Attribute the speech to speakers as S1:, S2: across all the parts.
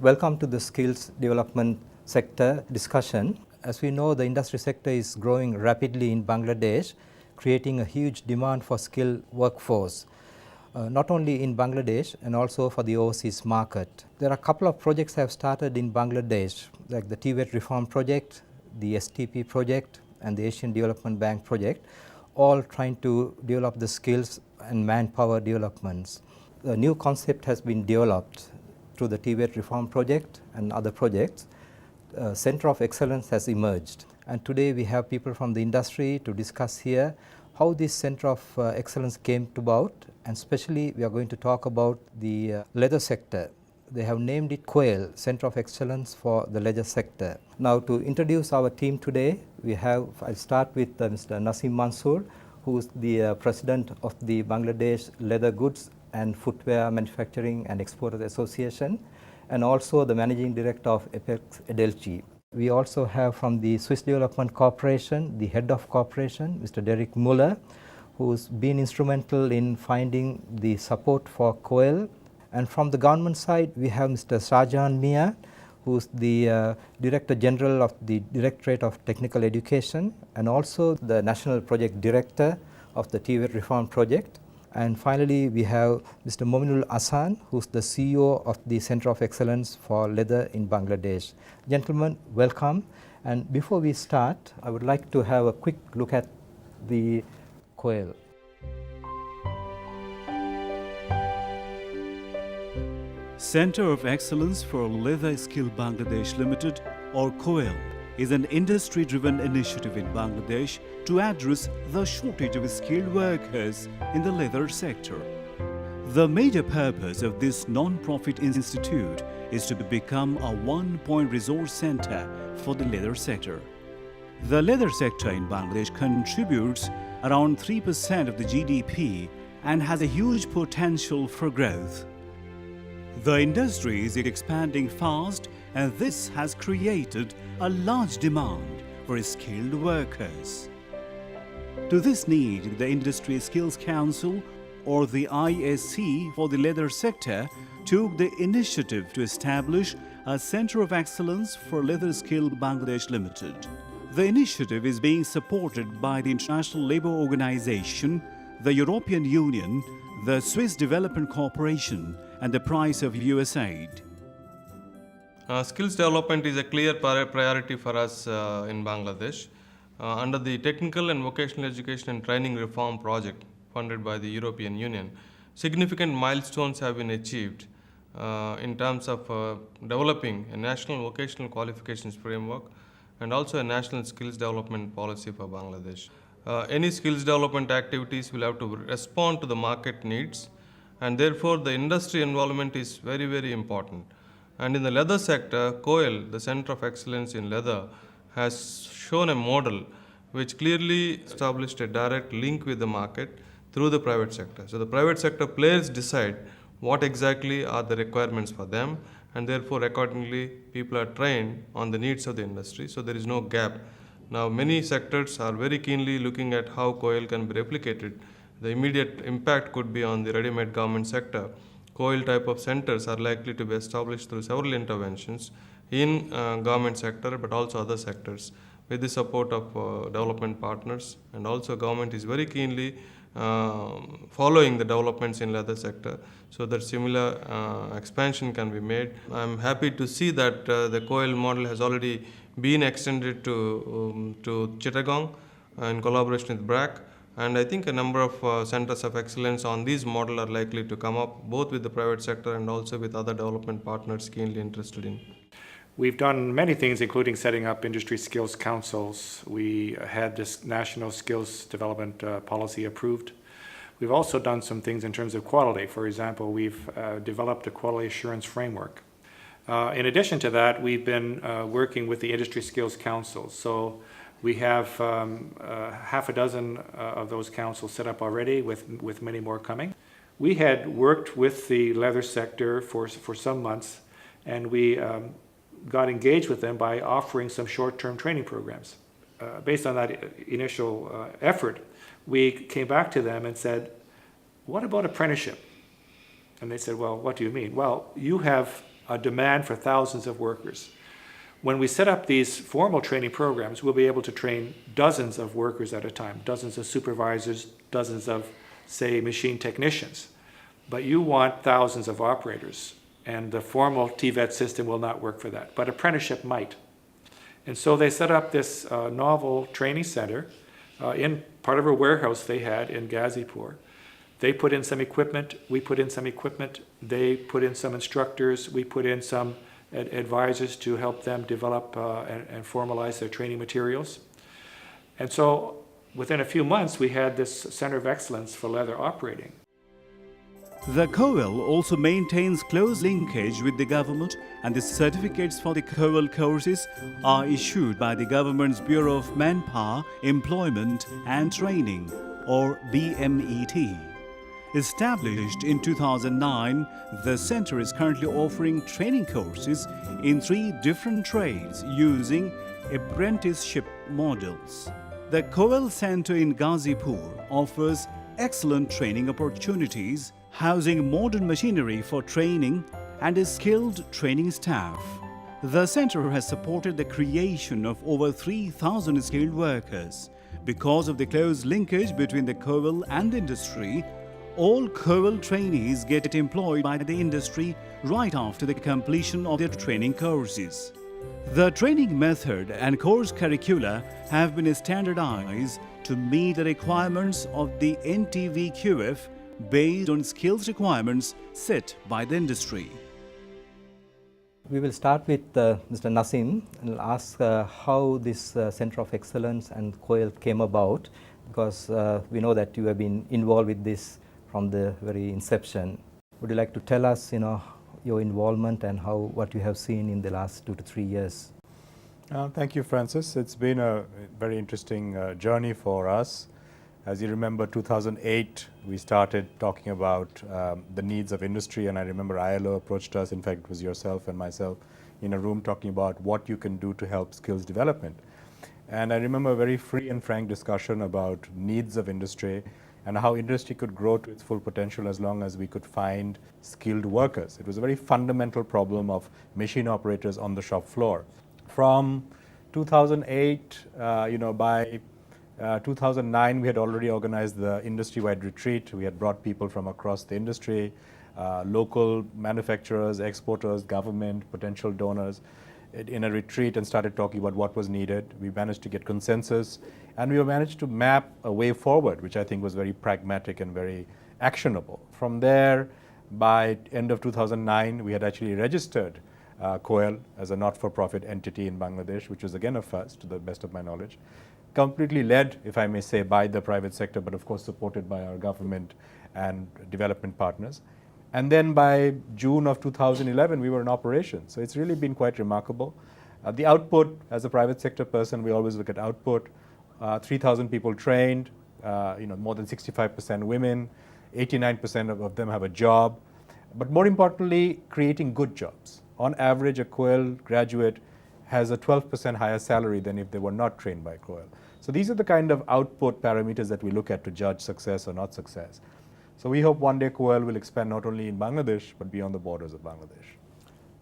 S1: Welcome to the skills development sector discussion. As we know, the industry sector is growing rapidly in Bangladesh, creating a huge demand for skilled workforce, not only in Bangladesh and also for the overseas market. There are a couple of projects that have started in Bangladesh, like the TVET reform project, the STP project, and the Asian Development Bank project, all trying to develop the skills and manpower developments. A new concept has been developed through the TVET reform project and other projects. Center of Excellence has emerged, and today we have people from the industry to discuss here how this Center of Excellence came about, and especially we are going to talk about the leather sector. They have named it COEL, Center of Excellence for the Leather Sector. Now, to introduce our team today, I'll start with Mr. Nasim Mansoor, who is the President of the Bangladesh Leather Goods and Footwear Manufacturing and Exporters Association, and also the Managing Director of Apex Edelchi. We also have from the Swiss Development Corporation, the Head of Corporation, Mr. Derek Muller, who's been instrumental in finding the support for COEL. And from the government side, we have Mr. Shahjahan Mia, who's the Director General of the Directorate of Technical Education, and also the National Project Director of the TVET Reform Project. And finally, we have Mr. Mominul Ahsan, who's the CEO of the Center of Excellence for Leather in Bangladesh. Gentlemen, welcome. And before we start, I would like to have a quick look at the COEL.
S2: Center of Excellence for Leather Skill Bangladesh Limited, or COEL, is an industry-driven initiative in Bangladesh to address the shortage of skilled workers in the leather sector. The major purpose of this non-profit institute is to become a one-point resource center for the leather sector. The leather sector in Bangladesh contributes around 3% of the GDP and has a huge potential for growth. The industry is expanding fast, and this has created a large demand for skilled workers. To this need, the Industry Skills Council, or the ISC for the leather sector, took the initiative to establish a Center of Excellence for Leather Skill Bangladesh Limited. The initiative is being supported by the International Labour Organization, the European Union, the Swiss Development Corporation, and the price of USAID.
S3: Skills development is a clear priority for us in Bangladesh. Under the Technical and Vocational Education and Training Reform Project funded by the European Union, significant milestones have been achieved in terms of developing a national vocational qualifications framework and also a national skills development policy for Bangladesh. Any skills development activities will have to respond to the market needs, and therefore the industry involvement is very, very important. And in the leather sector, COEL, the Center of Excellence in Leather, has shown a model which clearly established a direct link with the market through the private sector. So the private sector players decide what exactly are the requirements for them, and therefore accordingly people are trained on the needs of the industry, so there is no gap. Now many sectors are very keenly looking at how COEL can be replicated. The immediate impact could be on the ready-made garment sector. COEL type of centers are likely to be established through several interventions in garment sector, but also other sectors with the support of development partners, and also government is very keenly following the developments in leather sector so that similar expansion can be made. I'm happy to see that the COEL model has already been extended to Chittagong in collaboration with BRAC. And I think a number of centers of excellence on this model are likely to come up, both with the private sector and also with other development partners keenly interested in.
S4: We've done many things, including setting up industry skills councils. We had this national skills development policy approved. We've also done some things in terms of quality. For example, we've developed a quality assurance framework. In addition to that, we've been working with the industry skills councils. So we have half a dozen of those councils set up already, with many more coming. We had worked with the leather sector for some months, and we got engaged with them by offering some short-term training programs. based on that initial effort, we came back to them and said, what about apprenticeship? And they said, well, what do you mean? Well, you have a demand for thousands of workers. When we set up these formal training programs, we'll be able to train dozens of workers at a time, dozens of supervisors, dozens of, say, machine technicians. But you want thousands of operators, and the formal TVET system will not work for that. But apprenticeship might. And so they set up this novel training center in part of a warehouse they had in Gazipur. They put in some equipment, we put in some equipment, they put in some instructors, we put in some advisors to help them develop and formalize their training materials. And so within a few months, we had this Center of Excellence for Leather operating.
S2: The COEL also maintains close linkage with the government, and the certificates for the COEL courses are issued by the government's Bureau of Manpower, Employment and Training, or BMET. Established in 2009, the center is currently offering training courses in 3 different trades using apprenticeship models. The COEL Center in Gazipur offers excellent training opportunities, housing modern machinery for training and a skilled training staff. The center has supported the creation of over 3,000 skilled workers. Because of the close linkage between the COEL and industry, all COEL trainees get employed by the industry right after the completion of their training courses. The training method and course curricula have been standardized to meet the requirements of the NTVQF based on skills requirements set by the industry.
S1: We will start with Mr. Nasim and ask how this Center of Excellence and COEL came about, because we know that you have been involved with this from the very inception. Would you like to tell us, your involvement and what you have seen in the last 2 to 3 years?
S5: Thank you, Francis. It's been a very interesting journey for us. As you remember, 2008, we started talking about the needs of industry, and I remember ILO approached us. In fact, it was yourself and myself in a room talking about what you can do to help skills development. And I remember a very free and frank discussion about needs of industry and how industry could grow to its full potential as long as we could find skilled workers. It was a very fundamental problem of machine operators on the shop floor. From 2008, by 2009, we had already organized the industry-wide retreat. We had brought people from across the industry, local manufacturers, exporters, government, potential donors, in a retreat, and started talking about what was needed. We managed to get consensus, and we managed to map a way forward, which I think was very pragmatic and very actionable. From there, by end of 2009, we had actually registered COEL as a not-for-profit entity in Bangladesh, which was again a first, to the best of my knowledge. Completely led, if I may say, by the private sector, but of course supported by our government and development partners. And then by June of 2011, we were in operation. So it's really been quite remarkable. The output, as a private sector person, we always look at output. 3,000 people trained, more than 65% women, 89% of them have a job. But more importantly, creating good jobs. On average, a COEL graduate has a 12% higher salary than if they were not trained by COEL. So these are the kind of output parameters that we look at to judge success or not success. So we hope one day COEL will expand not only in Bangladesh, but beyond the borders of Bangladesh.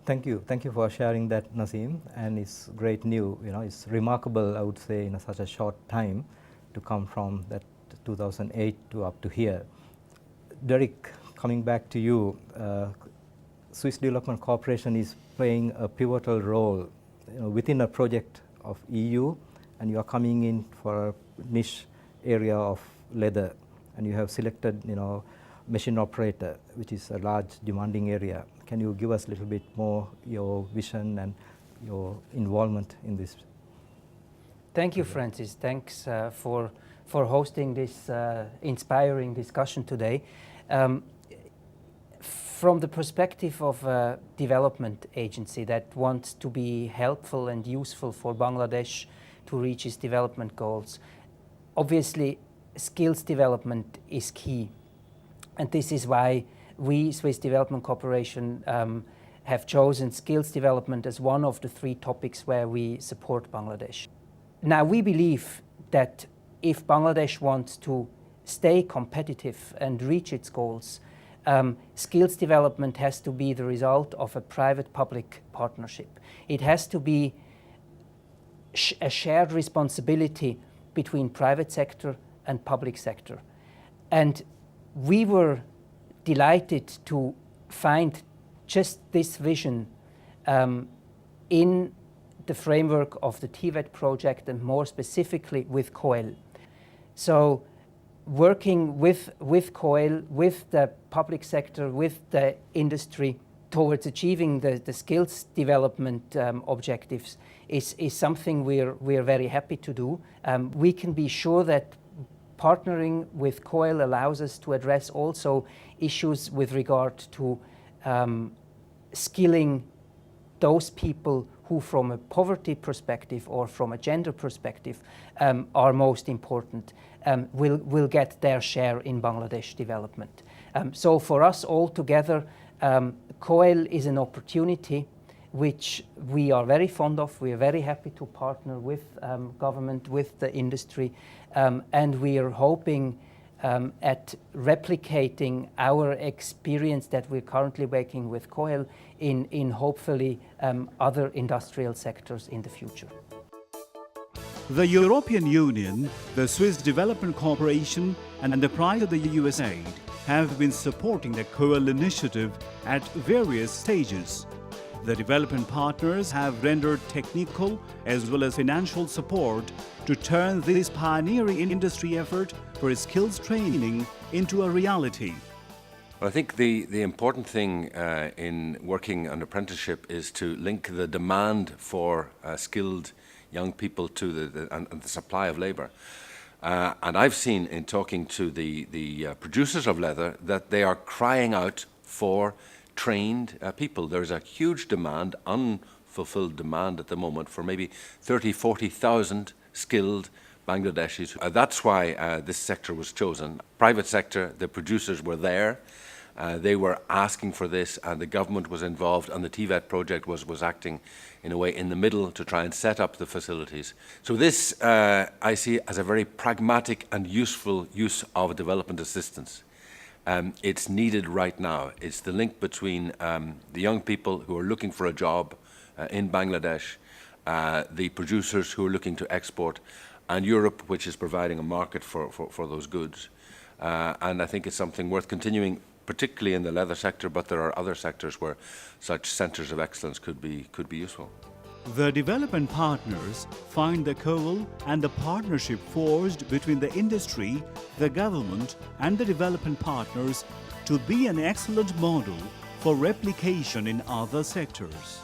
S1: Thank you. Thank you for sharing that, Nasim. And it's great news. It's remarkable, I would say, in such a short time to come from that 2008 to up to here. Derek, coming back to you, Swiss Development Corporation is playing a pivotal role within a project of EU, and you are coming in for a niche area of leather, and you have selected machine operator, which is a large demanding area. Can you give us a little bit more your vision and your involvement in this?
S6: Thank you, Francis. Thanks for hosting this inspiring discussion today. From the perspective of a development agency that wants to be helpful and useful for Bangladesh to reach its development goals, obviously skills development is key. And this is why we, Swiss Development Corporation, have chosen skills development as one of the 3 topics where we support Bangladesh. Now we believe that if Bangladesh wants to stay competitive and reach its goals, skills development has to be the result of a private-public partnership. It has to be a shared responsibility between private sector and public sector. And we were delighted to find just this vision in the framework of the TVET project, and more specifically with COEL. So working with COEL, with the public sector, with the industry towards achieving the skills development objectives is something we're very happy to do. We can be sure that partnering with COEL allows us to address also issues with regard to skilling those people who from a poverty perspective or from a gender perspective are most important, will get their share in Bangladesh development. So for us all together, COEL is an opportunity which we are very fond of. We are very happy to partner with government, with the industry, and we are hoping at replicating our experience that we're currently working with COEL in hopefully other industrial sectors in the future.
S2: The European Union, the Swiss Development Corporation, and the prior to the USAID have been supporting the COEL initiative at various stages. The development partners have rendered technical as well as financial support to turn this pioneering industry effort for skills training into a reality.
S7: Well, I think the important thing in working on apprenticeship is to link the demand for skilled young people to the supply of labour. And I've seen in talking to the producers of leather that they are crying out for trained people. There's a huge demand, unfulfilled demand at the moment for maybe 30,000, 40,000 skilled Bangladeshis. That's why this sector was chosen. Private sector, the producers were there. They were asking for this, and the government was involved, and the TVET project was acting in a way in the middle to try and set up the facilities. So this I see as a very pragmatic and useful use of development assistance. It's needed right now. It's the link between the young people who are looking for a job in Bangladesh, the producers who are looking to export, and Europe, which is providing a market for those goods. And I think it's something worth continuing, particularly in the leather sector, but there are other sectors where such centres of excellence could be useful.
S2: The development partners find the COEL and the partnership forged between the industry, the government and the development partners to be an excellent model for replication in other sectors.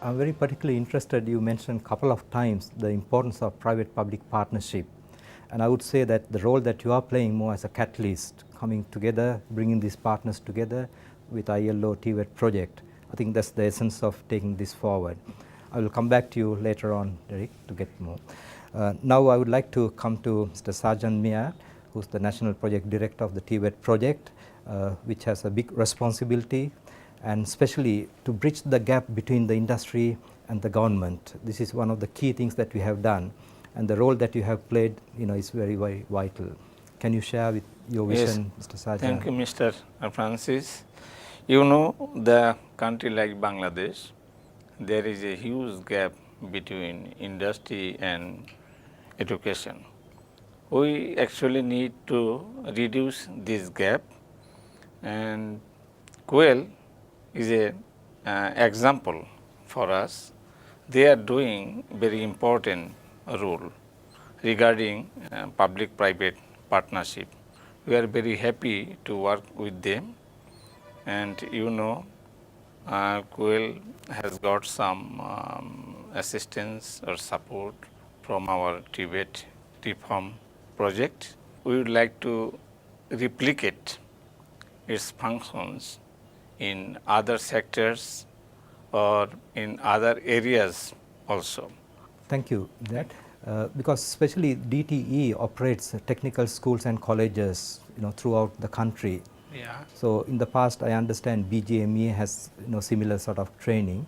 S1: I'm very particularly interested, you mentioned a couple of times the importance of private-public partnership. And I would say that the role that you are playing more as a catalyst, coming together, bringing these partners together with ILO TVET project, I think that's the essence of taking this forward. I will come back to you later on, Derek, to get more. Now I would like to come to Mr. Sajan Mia, who's the National Project Director of the TVET project, which has a big responsibility, and especially to bridge the gap between the industry and the government. This is one of the key things that we have done, and the role that you have played, is very, very vital. Can you share with your vision,
S8: Yes.
S1: Mr. Sajan?
S8: Thank you, Mr. Francis. The country like Bangladesh, there is a huge gap between industry and education. We actually need to reduce this gap, and COEL is an example for us. They are doing very important role regarding public-private partnership. We are very happy to work with them, and COEL has got some assistance or support from our TVET reform project. We would like to replicate its functions in other sectors or in other areas also.
S1: Thank you, that because especially DTE operates technical schools and colleges, throughout the country.
S8: Yeah.
S1: So in the past, I understand BGME has similar sort of training.